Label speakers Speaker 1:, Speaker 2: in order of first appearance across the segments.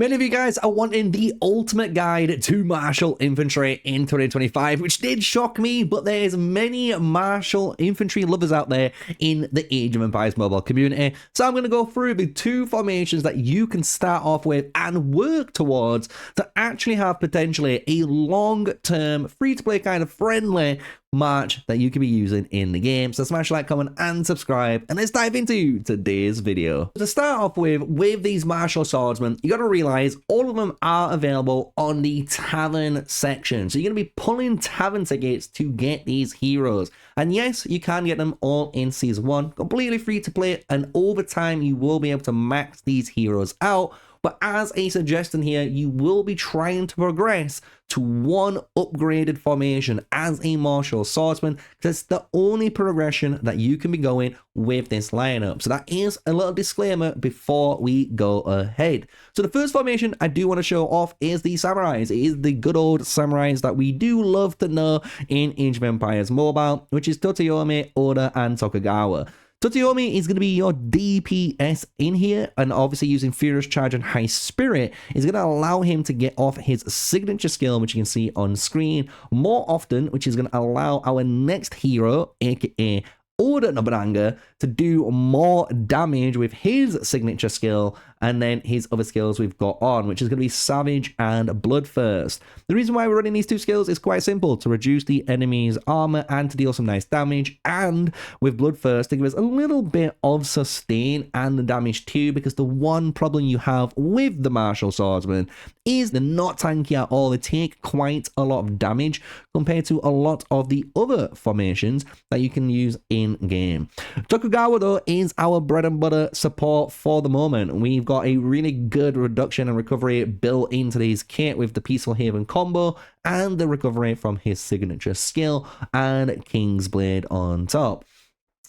Speaker 1: Many of you guys are wanting the ultimate guide to martial infantry in 2025, which did shock me, but there's many martial infantry lovers out there in the Age of Empires mobile community. So I'm going to go through the two formations that you can start off with and work towards to actually have potentially a long-term, free-to-play kind of friendly march that you can be using in the game. So smash like, comment, and subscribe, and let's dive into today's video. To start off with these martial swordsmen, you got to realize all of them are available on the tavern section. So you're going to be pulling tavern tickets to get these heroes. And yes, you can get them all in Season 1, completely free to play, and over time you will be able to max these heroes out. But as a suggestion here, you will be trying to progress to one upgraded formation as a martial swordsman. That's the only progression that you can be going with this lineup. So that is a little disclaimer before we go ahead. So the first formation I do want to show off is the samurais. It is the good old samurais that we do love to know in Age of Empires Mobile, which is Tsutoyomi, Oda, and Tokugawa. Tsutoyomi is going to be your DPS in here, and obviously using Furious Charge and High Spirit is going to allow him to get off his signature skill, which you can see on screen, more often, which is going to allow our next hero, aka Oda Nobunaga, to do more damage with his signature skill and then his other skills we've got on, which is going to be Savage and Bloodthirst. The reason why we're running these two skills is quite simple: to reduce the enemy's armor and to deal some nice damage, and with Bloodthirst to give us a little bit of sustain and damage too, because the one problem you have with the martial swordsman is they're not tanky at all. They take quite a lot of damage compared to a lot of the other formations that you can use in game. Tokugawa though is our bread and butter support for the moment. We've got a really good reduction and recovery built into his kit with the Peaceful Haven combo and the recovery from his signature skill and King's Blade on top.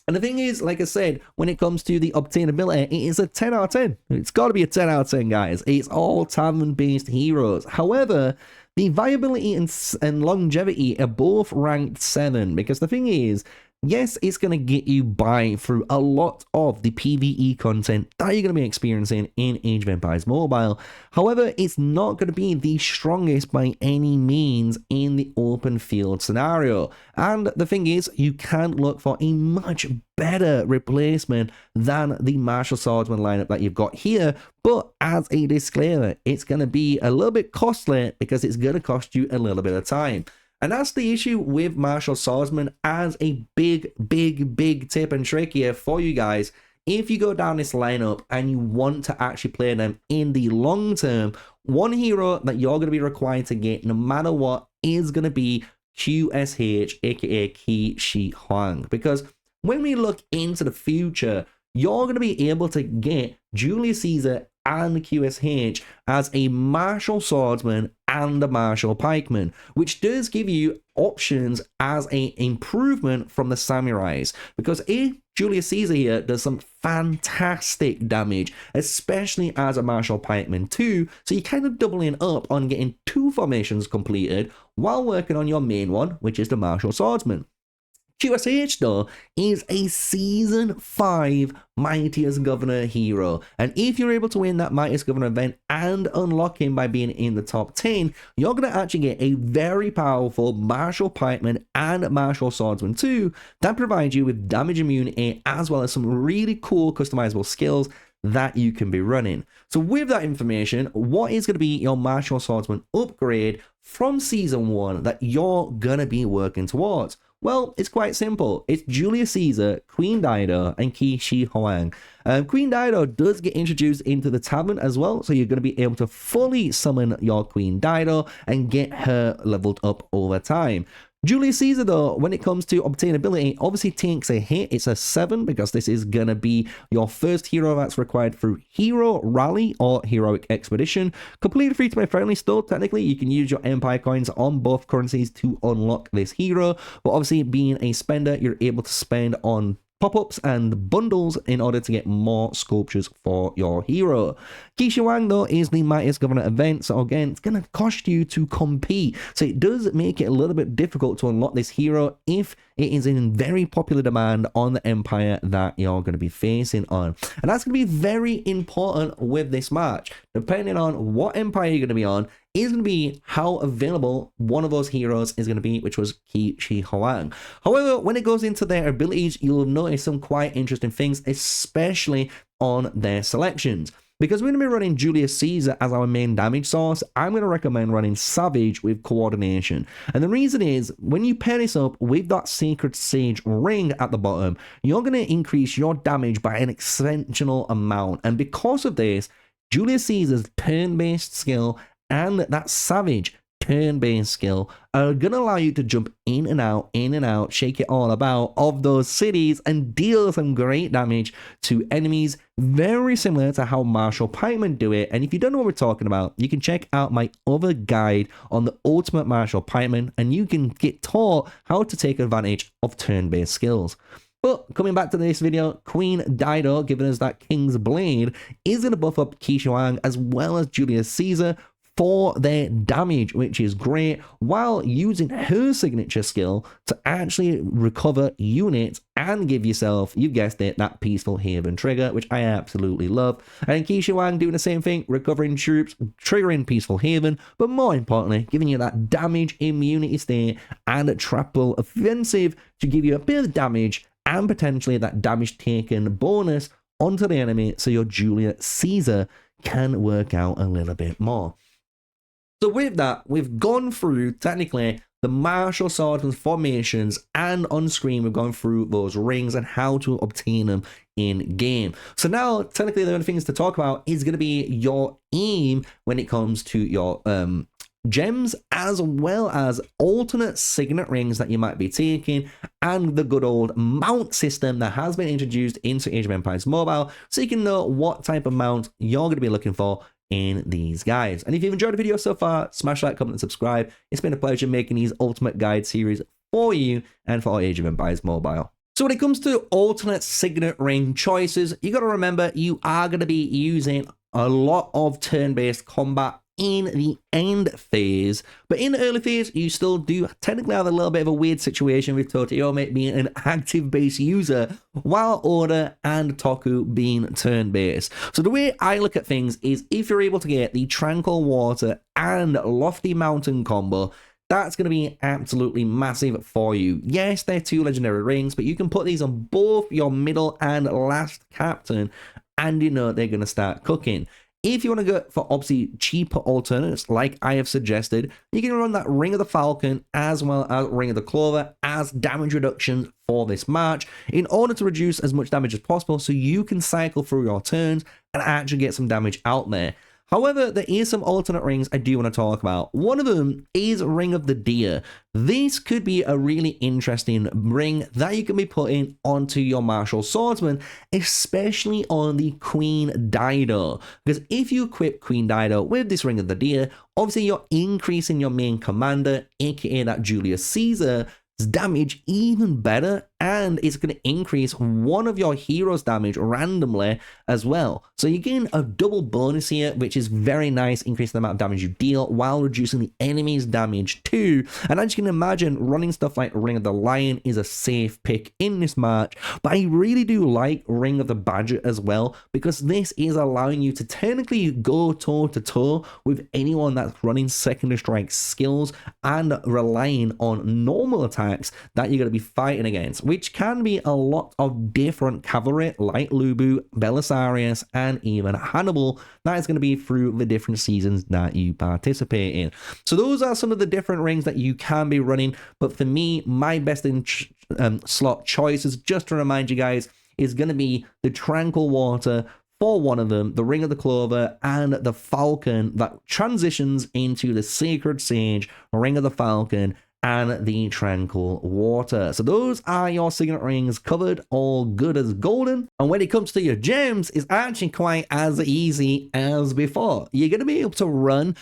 Speaker 1: And the thing is, like I said, when it comes to the obtainability, it is a 10 out of 10. It's got to be a 10 out of 10, guys. It's all tavern-based heroes. However, the viability and longevity are both ranked 7, because the thing is, yes, it's going to get you by through a lot of the PvE content that you're going to be experiencing in Age of Empires Mobile. However, it's not going to be the strongest by any means in the open field scenario. And the thing is, you can look for a much better replacement than the martial swordsman lineup that you've got here. But as a disclaimer, it's going to be a little bit costly because it's going to cost you a little bit of time. And that's the issue with martial swordsman as a big tip and trick here for you guys. If you go down this lineup and you want to actually play them in the long term, one hero that you're going to be required to get no matter what is going to be QSH, aka Qi Shi Huang. Because when we look into the future, you're going to be able to get Julius Caesar and QSH as a martial swordsman and a martial pikeman, which does give you options as an improvement from the samurais, because Julius Caesar here does some fantastic damage, especially as a martial pikeman too, so you're kind of doubling up on getting two formations completed while working on your main one, which is the martial swordsman. QSH though is a Season 5 Mightiest Governor hero, and if you're able to win that Mightiest Governor event and unlock him by being in the top 10, you're going to actually get a very powerful martial pikeman and martial swordsman too that provides you with damage immunity as well as some really cool customizable skills that you can be running. So with that information, what is going to be your martial swordsman upgrade from Season 1 that you're going to be working towards? Well, it's quite simple. It's Julius Caesar, Queen Dido, and Qi Shi Huang. Queen Dido does get introduced into the tavern as well, so you're going to be able to fully summon your Queen Dido and get her leveled up over time. Julius Caesar though, when it comes to obtainability, obviously takes a hit. It's a 7 because this is going to be your first hero that's required through Hero Rally or Heroic Expedition. Completely free to play friendly still. Technically, you can use your Empire coins on both currencies to unlock this hero, but obviously being a spender, you're able to spend on pop-ups and bundles in order to get more sculptures for your hero. Qi Shi Huang though is the Mightiest Governor event, so again it's going to cost you to compete, so it does make it a little bit difficult to unlock this hero if it is in very popular demand on the empire that you're going to be facing on. And that's going to be very important with this match. Depending on what empire you're going to be on, is going to be how available one of those heroes is going to be, which was Qi Shi Huang. However, when it goes into their abilities, you'll notice some quite interesting things, especially on their selections. Because we're going to be running Julius Caesar as our main damage source, I'm going to recommend running Savage with Coordination. And the reason is, when you pair this up with that Sacred Sage ring at the bottom, you're going to increase your damage by an exceptional amount. And because of this, Julius Caesar's turn-based skill and that Savage turn-based skill are going to allow you to jump in and out, shake it all about of those cities and deal some great damage to enemies, very similar to how Marshal Pikemen do it. And if you don't know what we're talking about, you can check out my other guide on the ultimate Marshal Pikemen, and you can get taught how to take advantage of turn-based skills. But coming back to this video, Queen Dido, giving us that King's Blade, is going to buff up Qi Shi Huang as well as Julius Caesar for their damage, which is great, while using her signature skill to actually recover units and give yourself, you've guessed it, that Peaceful Haven trigger, which I absolutely love. And Qi Shi Huang doing the same thing, recovering troops, triggering Peaceful Haven, but more importantly, giving you that damage immunity state and a triple offensive to give you a bit of damage and potentially that damage taken bonus onto the enemy, so your Julius Caesar can work out a little bit more. So with that, we've gone through, technically, the Marshal Swordsman's formations, and on screen we've gone through those rings and how to obtain them in game. So now, technically, the only things to talk about is going to be your aim when it comes to your gems, as well as alternate signet rings that you might be taking, and the good old mount system that has been introduced into Age of Empires Mobile, so you can know what type of mount you're going to be looking for in these guides. And if you've enjoyed the video so far, smash that, comment, and subscribe. It's been a pleasure making these ultimate guide series for you and for Age of Empires Mobile. So when it comes to alternate signet ring choices, you got to remember you are going to be using a lot of turn-based combat in the end phase, but in the early phase you still do technically have a little bit of a weird situation with Toteyome being an active base user while Oda and Toku being turn based. So the way I look at things is, if you're able to get the Tranquil Water and Lofty Mountain combo, that's going to be absolutely massive for you. Yes, they're 2 legendary rings, but you can put these on both your middle and last captain, and you know they're going to start cooking. If you want to go for obviously cheaper alternatives, like I have suggested, you can run that Ring of the Falcon as well as Ring of the Clover as damage reductions for this match in order to reduce as much damage as possible, so you can cycle through your turns and actually get some damage out there. However, there is some alternate rings I do want to talk about. One of them is Ring of the Deer. This could be a really interesting ring that you can be putting onto your Marshal Swordsman, especially on the Queen Dido. Because if you equip Queen Dido with this Ring of the Deer, obviously you're increasing your main commander, aka that Julius Caesar, damage even better, and it's going to increase one of your heroes' damage randomly as well. So you're getting a double bonus here, which is very nice, increasing the amount of damage you deal while reducing the enemy's damage too. And as you can imagine, running stuff like Ring of the Lion is a safe pick in this match, but I really do like Ring of the Badger as well, because this is allowing you to technically go toe to toe with anyone that's running secondary strike skills and relying on normal attacks that you're going to be fighting against, which can be a lot of different cavalry like Lubu, Belisarius, and even Hannibal. That is going to be through the different seasons that you participate in. So those are some of the different rings that you can be running, but for me, my best in slot choices, just to remind you guys, is going to be the Tranquil Water for one of them, the Ring of the Clover, and the Falcon that transitions into the Sacred Sage, Ring of the Falcon, and the Tranquil Water. So those are your signet rings covered, all good as golden. And when it comes to your gems, it's actually quite as easy as before. You're going to be able to run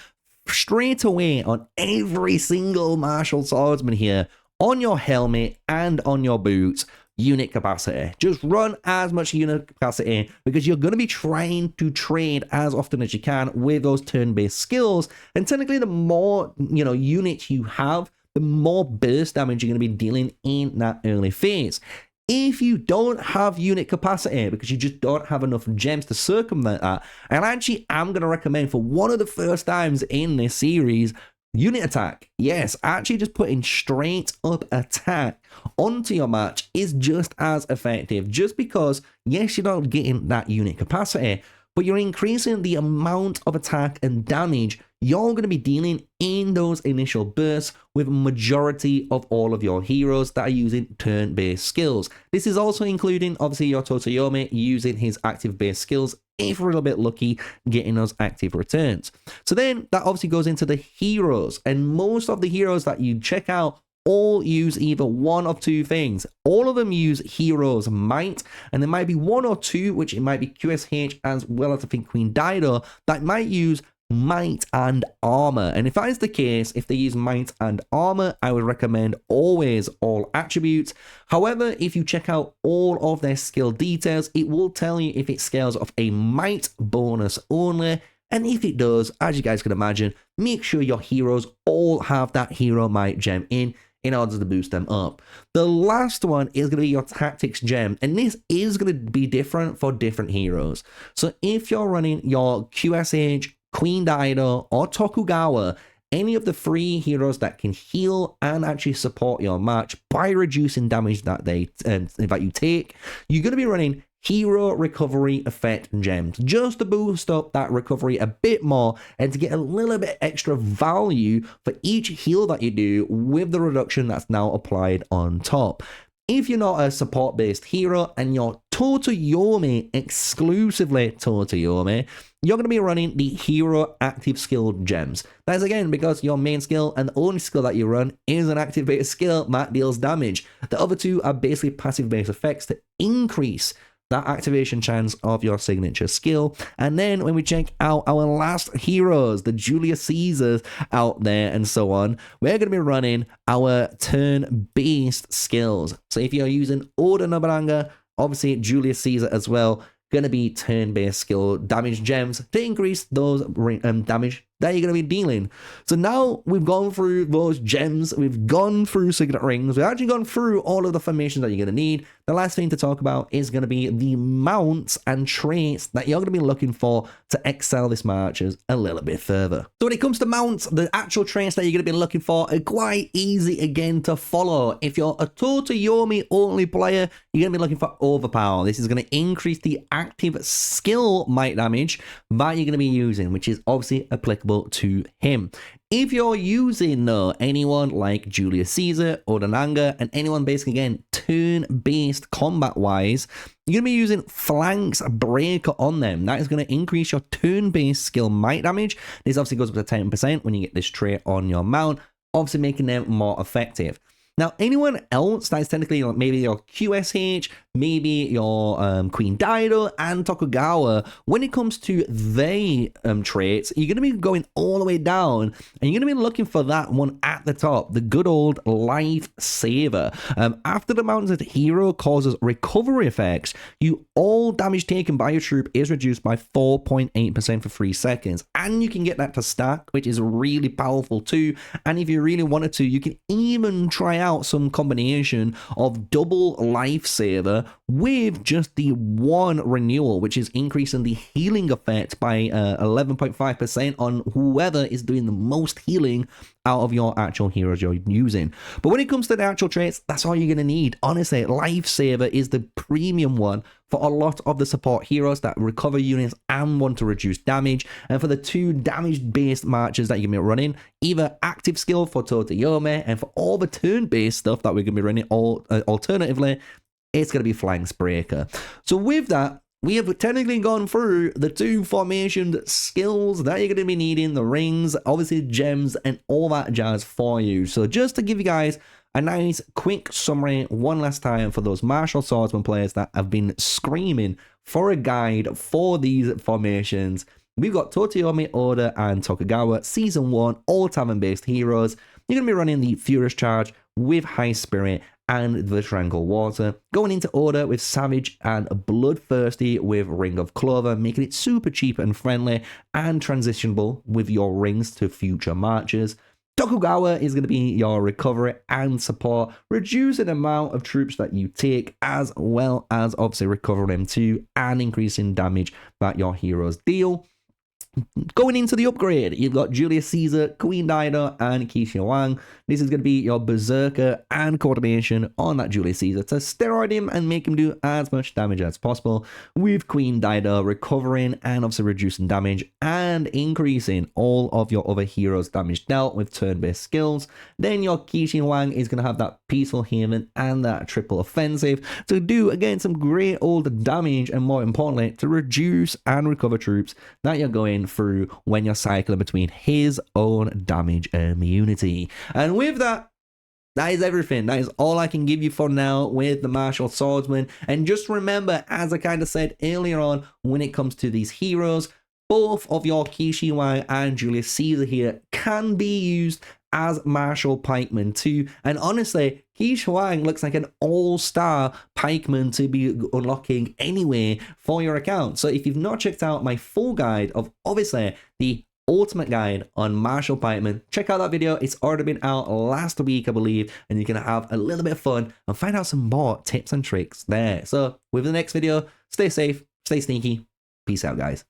Speaker 1: straight away on every single Marshal Swordsman here, on your helmet and on your boots, unit capacity. Just run as much unit capacity, because you're going to be trying to trade as often as you can with those turn-based skills. And technically, the more units you have, the more burst damage you're going to be dealing in that early phase. If you don't have unit capacity, because you just don't have enough gems to circumvent that, and actually I'm going to recommend for one of the first times in this series, unit attack. Yes, actually just putting straight up attack onto your match is just as effective, just because, yes, you're not getting that unit capacity, but you're increasing the amount of attack and damage you're going to be dealing in those initial bursts with a majority of all of your heroes that are using turn-based skills. This is also including, obviously, your Totoyomi using his active-based skills, if we're a little bit lucky, getting those active returns. So then that obviously goes into the heroes, and most of the heroes that you check out all use either one of two things. All of them use Hero's Might, and there might be one or two, which it might be QSH as well as I think Queen Dido, that might use Might and Armor. And if that is the case, if they use Might and Armor, I would recommend always all attributes. However, if you check out all of their skill details, it will tell you if it scales off a Might bonus only. And if it does, as you guys can imagine, make sure your heroes all have that Hero Might gem in order to boost them up. The last one is going to be your Tactics gem, and this is going to be different for different heroes. So if you're running your QSH, Queen Dido, or Tokugawa, any of the 3 heroes that can heal and actually support your match by reducing damage that you take, you're going to be running Hero Recovery Effect gems, just to boost up that recovery a bit more and to get a little bit extra value for each heal that you do with the reduction that's now applied on top. If you're not a support-based hero and you're Totoyomi, exclusively Totoyomi, you're going to be running the Hero Active Skill gems. That is again because your main skill and the only skill that you run is an active-based skill that deals damage. The other two are basically passive-based effects to increase that activation chance of your signature skill. And then when we check out our last heroes, the Julius Caesars out there and so on, we're going to be running our turn-based skills. So if you're using Oda Nobunaga, obviously Julius Caesar as well, going to be turn-based skill damage gems to increase those damage that you're going to be dealing. So now we've gone through those gems, we've gone through Signet Rings, we've actually gone through all of the formations that you're going to need. The last thing to talk about is going to be the mounts and traits that you're going to be looking for to excel this marches a little bit further. So when it comes to mounts, the actual traits that you're going to be looking for are quite easy again to follow. If you're a Totoyomi only player, you're going to be looking for Overpower. This is going to increase the active skill might damage that you're going to be using, which is obviously applicable to him. If you're using anyone like Julius Caesar or Dananga and anyone basically again turn-based combat-wise, you're going to be using Flanks Breaker on them. That is going to increase your turn-based skill might damage. This obviously goes up to 10% when you get this trait on your mount, obviously making them more effective. Now, anyone else that's technically maybe your QSH, maybe your Queen Dido and Tokugawa, when it comes to their traits, you're going to be going all the way down and you're going to be looking for that one at the top, the good old Lifesaver. After the mounted hero causes recovery effects, all damage taken by your troop is reduced by 4.8% for 3 seconds. And you can get that to stack, which is really powerful too. And if you really wanted to, you can even try out some combination of double Lifesaver with just the one renewal, which is increasing the healing effect by 11.5% on whoever is doing the most healing out of your actual heroes you're using. But when it comes to the actual traits, that's all you're going to need. Honestly, Lifesaver is the premium one for a lot of the support heroes that recover units and want to reduce damage. And for the 2 damage-based marches that you're going to be running, either active skill for Totoyomi, and for all the turn-based stuff that we're going to be running alternatively, it's going to be Flanks Breaker. So with that, we have technically gone through the 2 formation skills that you're going to be needing, the rings, obviously gems, and all that jazz for you. So just to give you guys a nice quick summary one last time for those MArshal Swordsman players that have been screaming for a guide for these formations, we've got Totoyomi, Oda, and Tokugawa, Season 1, all tavern-based heroes. You're going to be running the Furious Charge with High Spirit and the Tranquil Water, going into Order with Savage and Bloodthirsty with Ring of Clover, making it super cheap and friendly and transitionable with your rings to future marches. Tokugawa is going to be your recovery and support, reducing the amount of troops that you take, as well as obviously recovering them too, and increasing damage that your heroes deal. Going into the upgrade, you've got Julius Caesar, Queen Dido, and Qixi Huang. This is going to be your Berserker and coordination on that Julius Caesar to steroid him and make him do as much damage as possible, with Queen Dido recovering and obviously reducing damage and increasing all of your other heroes' damage dealt with turn-based skills. Then your Qixi Huang is going to have that Peaceful Haven and that triple offensive to do, again, some great old damage, and more importantly, to reduce and recover troops that you're going through when you're cycling between his own damage immunity. And with that, that is everything. That is all I can give you for now with the MArshal Swordsman. And just remember, as I kind of said earlier on, when it comes to these heroes, both of your Qixi Huang and Julius Caesar here can be used as martial pikemen too. And honestly, Qixi Huang looks like an all-star pikeman to be unlocking anyway for your account. So if you've not checked out my full guide of obviously the ultimate guide on martial pikemen, check out that video. It's already been out last week, I believe, and you can have a little bit of fun and find out some more tips and tricks there. So with the next video, stay safe, stay sneaky. Peace out, guys.